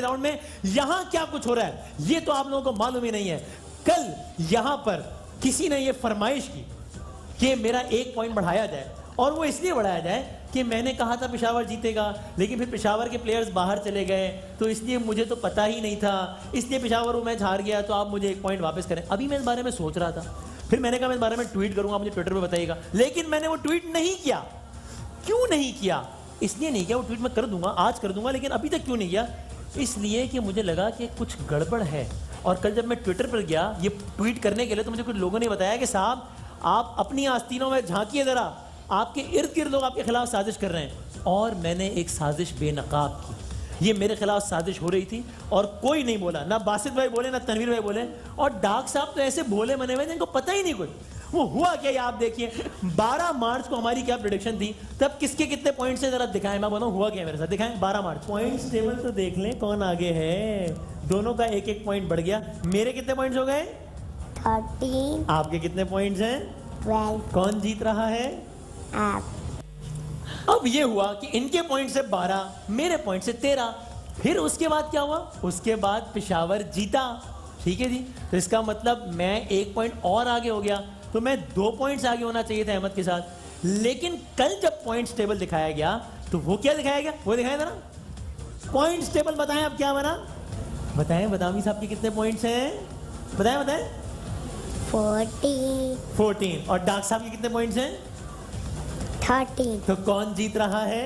Round में यहां क्या कुछ हो रहा है ये तो आप लोगों को मालूम ही नहीं है। कल यहां पर किसी ने ये फरमाइश की कि मेरा 1 पॉइंट बढ़ाया जाए, और वो इसलिए बढ़ाया जाए कि मैंने कहा था पेशावर जीतेगा, लेकिन फिर पेशावर के प्लेयर्स बाहर चले गए, तो इसलिए मुझे तो पता ही नहीं था, इसलिए पेशावर वो मैच हार गया, तो आप मुझे 1 पॉइंट वापस करें। अभी मैं इस बारे में सोच रहा था, फिर मैंने कहा मैं इस बारे में ट्वीट करूंगा, मुझे ट्विटर पे बताइएगा, लेकिन मैंने वो ट्वीट नहीं किया। क्यों नहीं किया? इसलिए नहीं किया, वो ट्वीट मैं कर दूंगा, आज कर दूंगा, लेकिन अभी तक क्यों नहीं किया? इसलिए कि मुझे लगा कि कुछ गड़बड़ है। और कल जब मैं ट्विटर पर गया ये ट्वीट करने के लिए, तो मुझे कुछ लोगों ने बताया कि साहब आप अपनी आस्तीनों में झांकिए जरा, आपके इर्द गिर्द लोग आपके खिलाफ साजिश कर रहे हैं। और मैंने एक साजिश बेनकाब की, ये मेरे खिलाफ साजिश हो रही थी और कोई नहीं बोला, ना बासित भाई बोले, ना तनवीर भाई बोले, और डाक साहब तो ऐसे भोले मने हुए जिनको पता ही नहीं कुछ। वो हुआ क्या ये आप देखिए, 12 मार्च को हमारी क्या प्रेडिक्शन थी, तब किसके कितने पॉइंट्स से जरा दिखाएं, मैं बोला हुआ क्या मेरे साथ, दिखाएं 12 मार्च पॉइंट्स टेबल तो देख लें कौन आगे है। दोनों का 1-1 पॉइंट बढ़ गया। मेरे कितने पॉइंट्स हो गए? 13। आपके कितने पॉइंट्स हैं? 12। कौन जीत रहा है? आप। अब ये हुआ कि इनके पॉइंट से 12, मेरे पॉइंट से 13। फिर उसके बाद क्या हुआ? उसके बाद पेशावर जीता, ठीक है जी। तो इसका मतलब मैं 1 पॉइंट और आगे हो गया, तो मैं 2 पॉइंट्स आगे होना चाहिए था अहमद के साथ। लेकिन कल जब पॉइंट्स टेबल दिखाया गया तो वो क्या दिखाया गया, वो दिखाया था ना पॉइंट्स टेबल। बताएं अब क्या बना, बताएं बदामी साहब के कितने पॉइंट्स हैं, बताएं बताएं। 14 और डाक साहब के कितने पॉइंट्स हैं? 13। तो कौन जीत रहा है?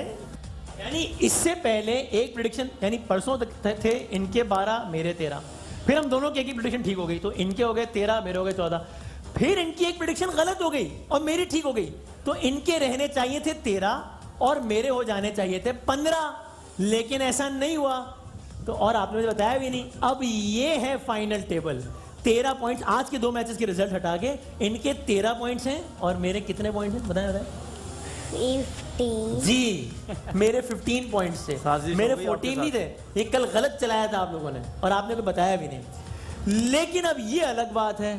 यानी इससे पहले एक प्रेडिक्शन, यानी परसों तक थे इनके 12 मेरे 13, फिर हम दोनों की एक ही प्रेडिक्शन ठीक हो गई, तो इनके हो गए 13 मेरे हो गए 14। फिर इनकी एक प्रेडिक्शन गलत हो गई और मेरी ठीक हो गई, तो इनके रहने चाहिए थे 13 और मेरे हो जाने चाहिए थे 15, लेकिन ऐसा नहीं हुआ। तो और आपने मुझे बताया भी नहीं। अब ये है फाइनल टेबल, 13 पॉइंट्स। आज के 2 मैचेस के रिजल्ट हटा के इनके 13 पॉइंट्स हैं और मेरे कितने पॉइंट्स हैं बताएं बताएं। 15 जी, मेरे 15 पॉइंट्स थे, मेरे 14 नहीं थे। ये कल गलत चलाया था आप लोगों ने और आपने को बताया भी नहीं। लेकिन अब ये अलग बात है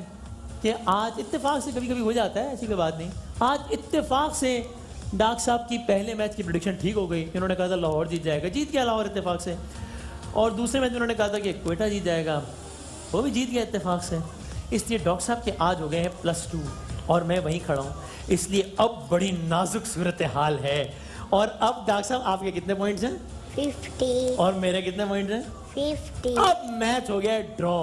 कि आज इत्तेफाक से, कभी कभी हो जाता है, ऐसी कोई बात नहीं, आज इत्तेफाक से डाक साहब की पहले मैच की प्रेडिक्शन ठीक हो गई। इन्होंने कहा था लाहौर जीत जाएगा, जीत गया लाहौर इत्तेफाक से। और दूसरे मैच में उन्होंने कहा था कि क्वेटा जीत जाएगा, वो भी जीत गया इत्तेफाक से। इसलिए डॉक्टर साहब के आज हो गए हैं +2 और मैं वहीं खड़ा हूँ, इसलिए अब बड़ी नाजुक सूरत हाल है। और अब डॉक्टर साहब आपके कितने पॉइंट्स हैं? 50 और मेरे कितने पॉइंट्स हैं? 50। अब मैच हो गया ड्रॉ।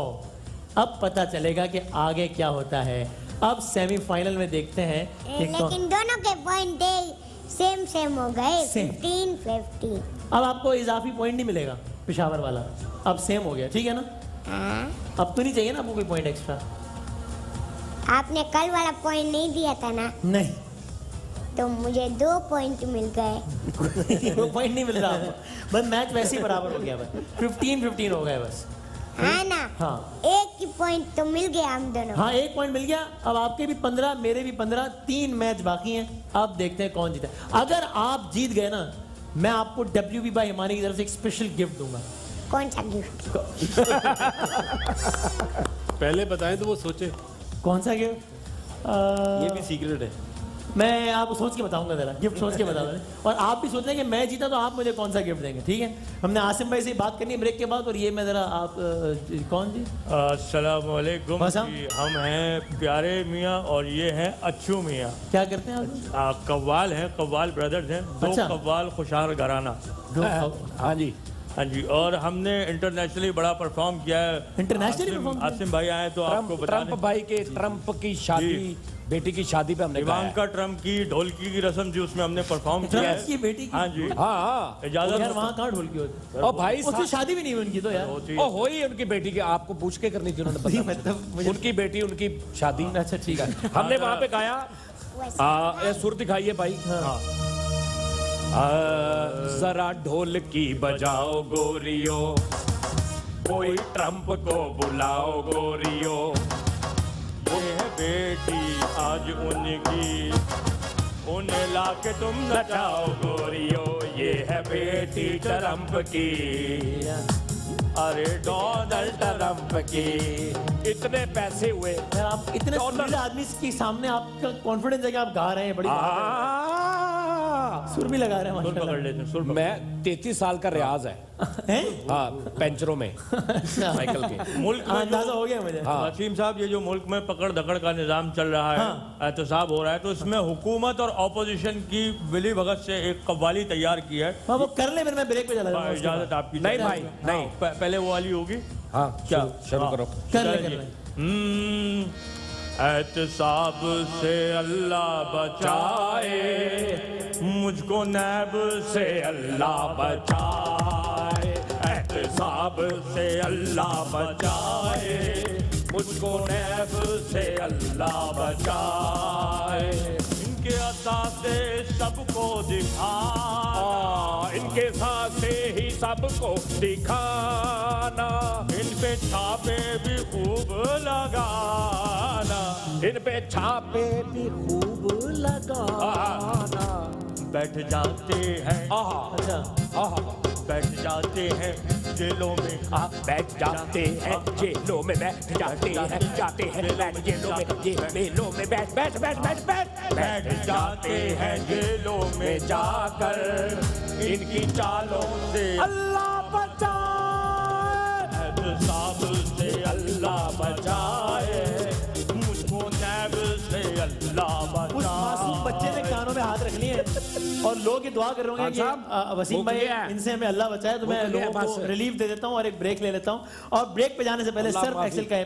अब पता चलेगा कि आगे क्या होता है। अब सेमीफाइनल में देखते हैं कि लेकिन दोनों के पॉइंट सेम हो गए, 15-50। अब आपको इजाफी पॉइंट नहीं मिलेगा, पेशावर वाला अब सेम हो गया, ठीक है ना? हाँ। अब तो नहीं चाहिए ना आपको कोई पॉइंट एक्स्ट्रा? आपने कल वाला पॉइंट नहीं दिया था ना? नहीं। तो मुझे 2 पॉइंट मिल गए। 2 पॉइंट नहीं मिल रहा आपको, बस मैच वैसे ही बराबर हो गया, बस 15-15 हो गए बस। हाँ ना? हाँ, एक ही पॉइंट तो मिल गया हम दोनों। हाँ 1 पॉइंट मिल गया। अब आपके भी 15, मेरे भी 15, 3 मैच बाकी हैं। अब देखते हैं कौन जीता। अगर आप जीत गए ना, मैं आपको WB बाय हिमानी की तरफ से एक स्पेशल गिफ्ट दूंगा। कौन सा गिफ्ट? पहले बताएं तो वो सोचे। कौन सा गिफ्ट? ये भी सीक्रेट है। मैं आपको सोच के बताऊंगा, जरा गिफ्ट सोच के बता दें। और आप भी सोच लें कि मैं जीता तो आप मुझे कौन सा गिफ्ट देंगे, ठीक है? हमने आसिम भाई से बात करनी है ब्रेक के बाद। और ये मैं जरा आप कौन जी? अस्सलाम वालेकुम जी, हम हैं प्यारे मियाँ और ये हैं अच्छू मियाँ। क्या करते हैं आप? कव्वाल हैं, कव्वाल ब्रदर्स हैं, 2 अच्छा। कव्वाल खुशहाल घराना। हाँ जी, हाँ जी। और हमने इंटरनेशनली बड़ा परफॉर्म किया है। Internationally perform? आसिम भाई आए तो आपको बता ट्रम्प भाई के ट्रम्प की शादी, बेटी की शादी पे हमने गाया है। इवांका ट्रम्प की ढोलकी की रस्म जी, उसमें हमने परफॉर्म किया ट्रम्प की है। बेटी की? हाँ जी, हाँ इजाजत यार वहाँ कहाँ ढोलकी होती है? और भाई उसकी शादी भी नहीं हुई उनकी तो यार। ओ हो ही उनकी बेटी की, आपको पूछ के करनी थी उन्होंने बताया। मतलब मुझे उनकी बेटी, उनकी शादी। अच्छा ठीक है। हमने वहाँ पे गाया। ये सुर दिखाइए भाई। हाँ। जरा ढोलकी बजाओ गोरियो, कोई ट्रम्प को बुलाओ गोरियो। ये है बेटी आज उनकी, उन्हें लाके तुम नचाओ गोरियो। ये है बेटी ट्रम्प की, अरे डोनाल्ड ट्रम्प की। इतने पैसे हुए। यार आप इतने सुरीले आदमी के सामने आपका कॉन्फिडेंस है कि आप गा रहे हैं, बड़ी बात सुर भी लगा रहे हैं सुर पकड़ माशाल्लाह। लेते हैं, सुर पकड़। मैं 33 साल का रियाज है हैं? हाँ पेंचरों में अच्छा। साइकिल के। मुल्क हाँ, में अंदाजा हो गया मुझे। हाँ। वसीम साहब, ये जो मुल्क में पकड़ दकड़ का निजाम चल रहा है, एहतसाब हो रहा है, तो इसमें हुकूमत और ऑपोजिशन की मिली भगत से एक कव्वाली तैयार की है। हाँ, वो कर ले, फिर मैं ब्रेक पे चला जाऊंगा उसके इजाजत आपकी? नहीं भाई, नहीं। पहले वो वाली होगी। हाँ क्या? शुरू हाँ। करो। बाद। कर ले, कर ले। एहतसाब से अल्लाह बचाए, मुझको नैब से अल्लाह बचाए। एहतसाब से अल्लाह बचाए, मुझको नैब से अल्लाह बचाए। इनके अता से सबको दिखा, इनके साथ से ही सबको दिखाना। इन पे छापे भी खूब लगाना, इन पे छापे भी खूब लगाना। बैठ जाते हैं अच्छा, बैठ जाते हैं जेलों में, बैठ जाते हैं जेलों में, बैठ जाते हैं, जाते हैं बैठ जेलों में, जेलों में बैठ बैठ बैठ बैठ बैठ बैठ जाते हैं जेलों में जाकर, इनकी चालों से अल्लाह बचाए। एहतसाब से अल्लाह बचाए, मुझको नैब से अल्लाह उस मासूम बच्चे ने कानों में हाथ रख लिए और लोग ये दुआ कर रहे होंगे कि वसीम भूख भाई गया है। इनसे हमें अल्लाह बचाए। तो मैं भूख गया है लोगों को बस। रिलीफ दे देता हूँ और एक ब्रेक ले लेता हूँ। और ब्रेक पे जाने से पहले अल्लाह सर्फ माफी। एक्सेल का